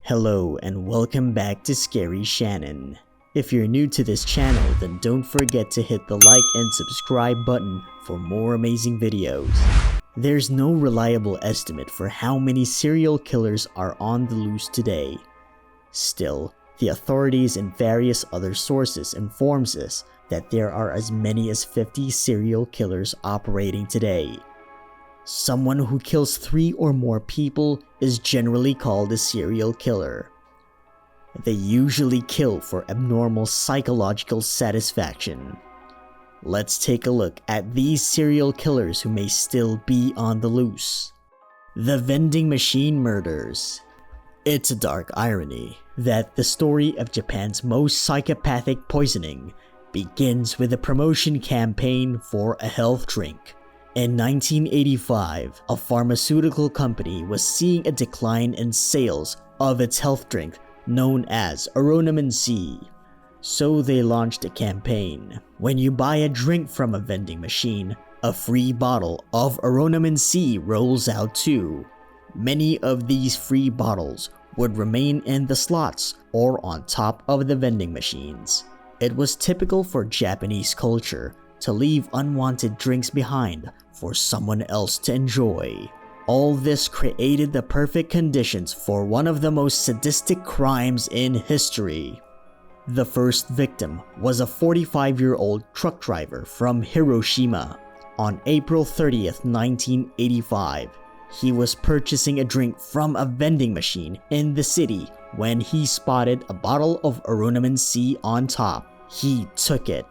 Hello and welcome back to Scary Shanon. If you're new to this channel, then don't forget to hit the like and subscribe button for more amazing videos. There's no reliable estimate for how many serial killers are on the loose today. Still, the authorities and various other sources informs us that there are as many as 50 serial killers operating today. Someone who kills 3 or more people is generally called a serial killer. They usually kill for abnormal psychological satisfaction. Let's take a look at these serial killers who may still be on the loose. The vending machine murders. It's a dark irony that the story of Japan's most psychopathic poisoning begins with a promotion campaign for a health drink. In 1985, a pharmaceutical company was seeing a decline in sales of its health drink known as Aronamin C. So they launched a campaign. When you buy a drink from a vending machine, a free bottle of Aronamin C rolls out too. Many of these free bottles would remain in the slots or on top of the vending machines. It was typical for Japanese culture to leave unwanted drinks behind for someone else to enjoy. All this created the perfect conditions for one of the most sadistic crimes in history. The first victim was a 45-year-old truck driver from Hiroshima. On April 30th, 1985, he was purchasing a drink from a vending machine in the city when he spotted a bottle of Aronamin C on top. He took it.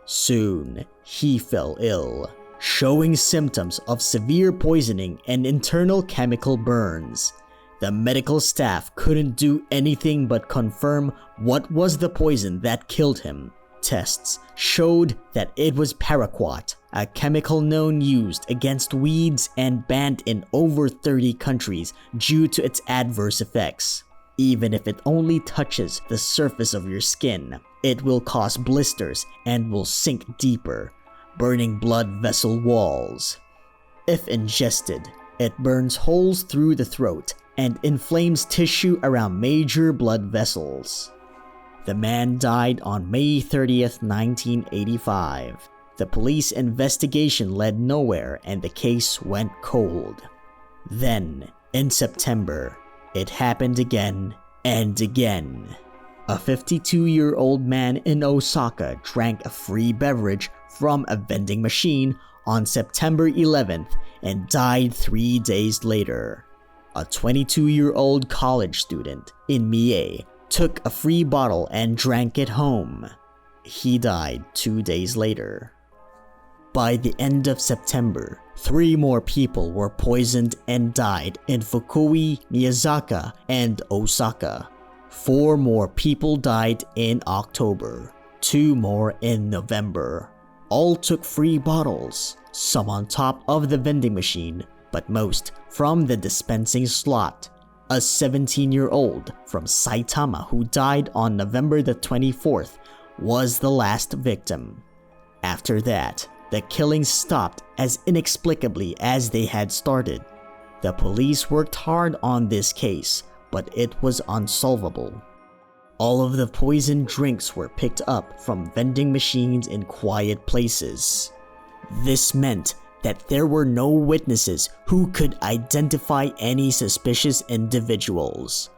Soon, he fell ill, showing symptoms of severe poisoning and internal chemical burns. The medical staff couldn't do anything but confirm what was the poison that killed him. Tests showed that it was paraquat, a chemical known used against weeds and banned in over 30 countries due to its adverse effects. Even if it only touches the surface of your skin, it will cause blisters and will sink deeper, burning blood vessel walls. If ingested, it burns holes through the throat and inflames tissue around major blood vessels. The man died on May 30th, 1985. The police investigation led nowhere and the case went cold. Then, in September, it happened again and again. A 52-year-old man in Osaka drank a free beverage from a vending machine on September 11th and died 3 days later. A 22-year-old college student in Mie took a free bottle and drank it home. He died 2 days later. By the end of September, 3 more people were poisoned and died in Fukui, Miyazaki, and Osaka. 4 more people died in October, 2 more in November. All took free bottles, some on top of the vending machine, but most from the dispensing slot. A 17-year-old from Saitama who died on November the 24th was the last victim. After that, the killings stopped as inexplicably as they had started. The police worked hard on this case, but it was unsolvable. All of the poisoned drinks were picked up from vending machines in quiet places. This meant that there were no witnesses who could identify any suspicious individuals.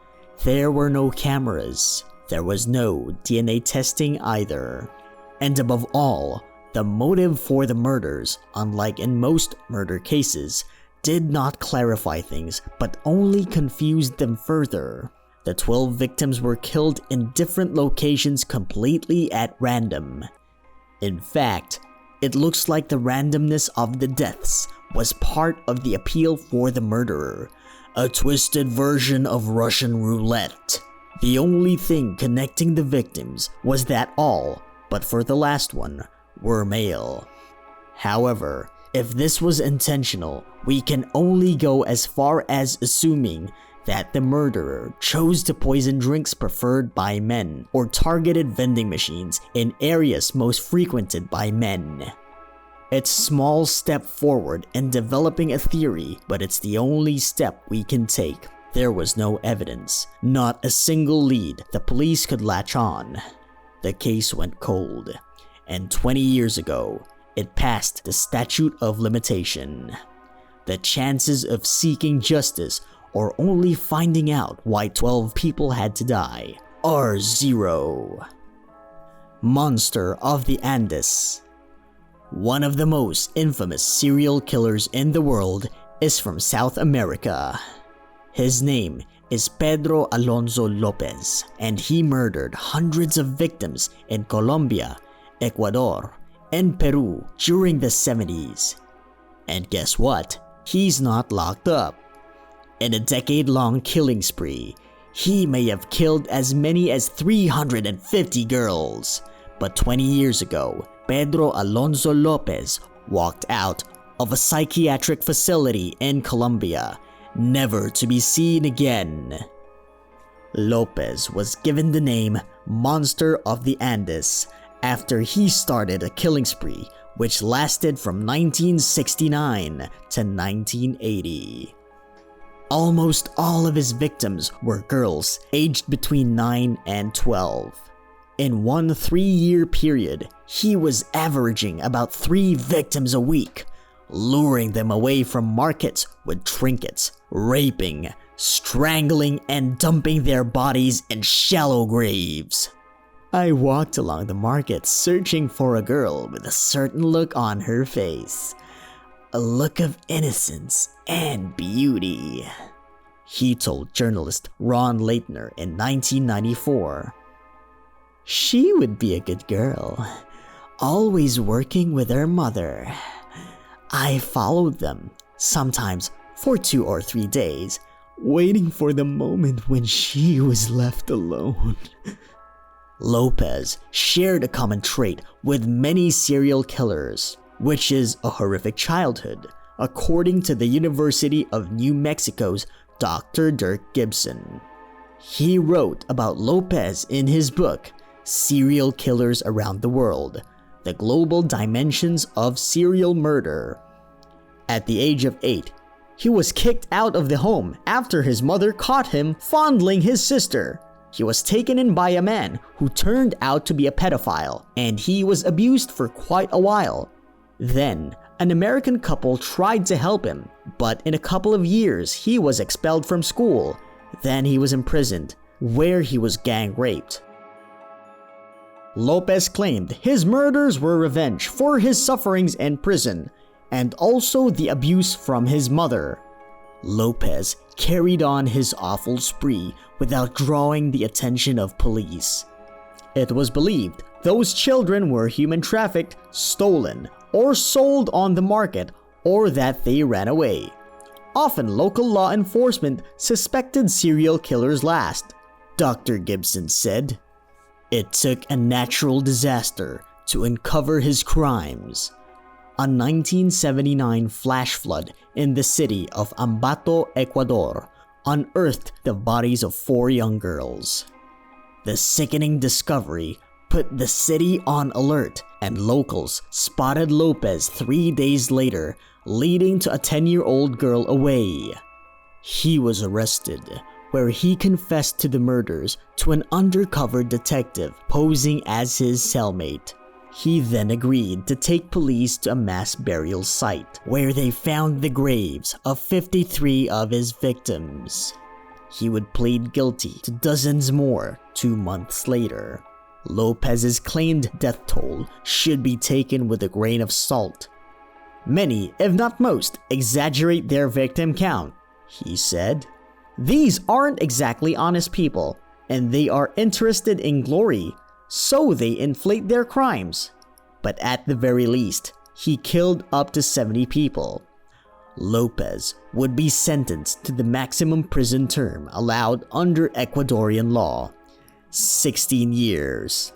There were no cameras. There was no DNA testing either. And above all, the motive for the murders, unlike in most murder cases, did not clarify things but only confused them further. The 12 victims were killed in different locations completely at random. In fact, it looks like the randomness of the deaths was part of the appeal for the murderer, a twisted version of Russian roulette. The only thing connecting the victims was that all, but for the last one, were male. However, if this was intentional, we can only go as far as assuming that the murderer chose to poison drinks preferred by men or targeted vending machines in areas most frequented by men. It's a small step forward in developing a theory, but it's the only step we can take. There was no evidence, not a single lead the police could latch on. The case went cold, and 20 years ago, it passed the statute of limitation. The chances of seeking justice or only finding out why 12 people had to die are 0. Monster of the Andes. One of the most infamous serial killers in the world is from South America. His name is Pedro Alonso López, and he murdered hundreds of victims in Colombia, Ecuador, and Peru during the 70s. And guess what? He's not locked up. In a decade-long killing spree, he may have killed as many as 350 girls. But 20 years ago, Pedro Alonso López walked out of a psychiatric facility in Colombia, never to be seen again. López was given the name Monster of the Andes after he started a killing spree which lasted from 1969 to 1980. Almost all of his victims were girls aged between 9 and 12. In one 3-year period, he was averaging about 3 victims a week, luring them away from markets with trinkets, raping, strangling, and dumping their bodies in shallow graves. I walked along the market searching for a girl with a certain look on her face, a look of innocence and beauty. He told journalist Ron Leitner in 1994. She would be a good girl, always working with her mother. I followed them, sometimes for 2 or 3 days, waiting for the moment when she was left alone. López shared a common trait with many serial killers, which is a horrific childhood, according to the University of New Mexico's Dr. Dirk Gibson. He wrote about López in his book, Serial Killers Around the World: The Global Dimensions of Serial Murder. At the age of 8, he was kicked out of the home after his mother caught him fondling his sister. He was taken in by a man who turned out to be a pedophile, and he was abused for quite a while. Then, an American couple tried to help him, but in a couple of years he was expelled from school. Then he was imprisoned, where he was gang raped. López claimed his murders were revenge for his sufferings in prison, and also the abuse from his mother. López carried on his awful spree without drawing the attention of police. It was believed those children were human trafficked, stolen, or sold on the market, or that they ran away. Often local law enforcement suspected serial killers last. Dr. Gibson said, "It took a natural disaster to uncover his crimes." A 1979 flash flood in the city of Ambato, Ecuador, unearthed the bodies of 4 young girls. The sickening discovery put the city on alert, and locals spotted López 3 days later, leading to a 10-year-old girl away. He was arrested, where he confessed to the murders to an undercover detective posing as his cellmate. He then agreed to take police to a mass burial site, where they found the graves of 53 of his victims. He would plead guilty to dozens more 2 months later. López's claimed death toll should be taken with a grain of salt. Many, if not most, exaggerate their victim count, he said. These aren't exactly honest people, and they are interested in glory, so they inflate their crimes. But at the very least, he killed up to 70 people. López would be sentenced to the maximum prison term allowed under Ecuadorian law, 16 years.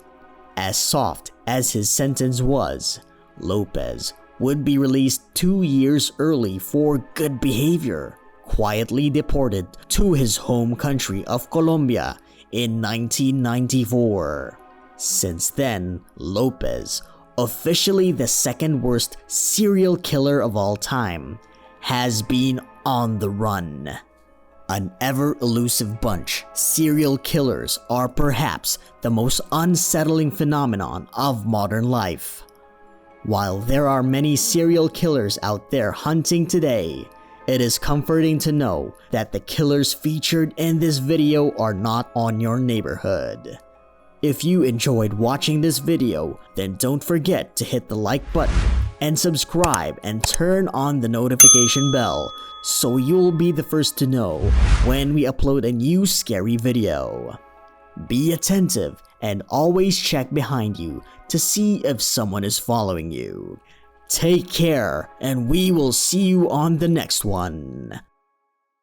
As soft as his sentence was, López would be released 2 years early for good behavior, quietly deported to his home country of Colombia in 1994. Since then, López, officially the second worst serial killer of all time, has been on the run. An ever-elusive bunch, serial killers are perhaps the most unsettling phenomenon of modern life. While there are many serial killers out there hunting today, it is comforting to know that the killers featured in this video are not on your neighborhood. If you enjoyed watching this video, then don't forget to hit the like button and subscribe and turn on the notification bell so you'll be the first to know when we upload a new scary video. Be attentive and always check behind you to see if someone is following you. Take care, and we will see you on the next one.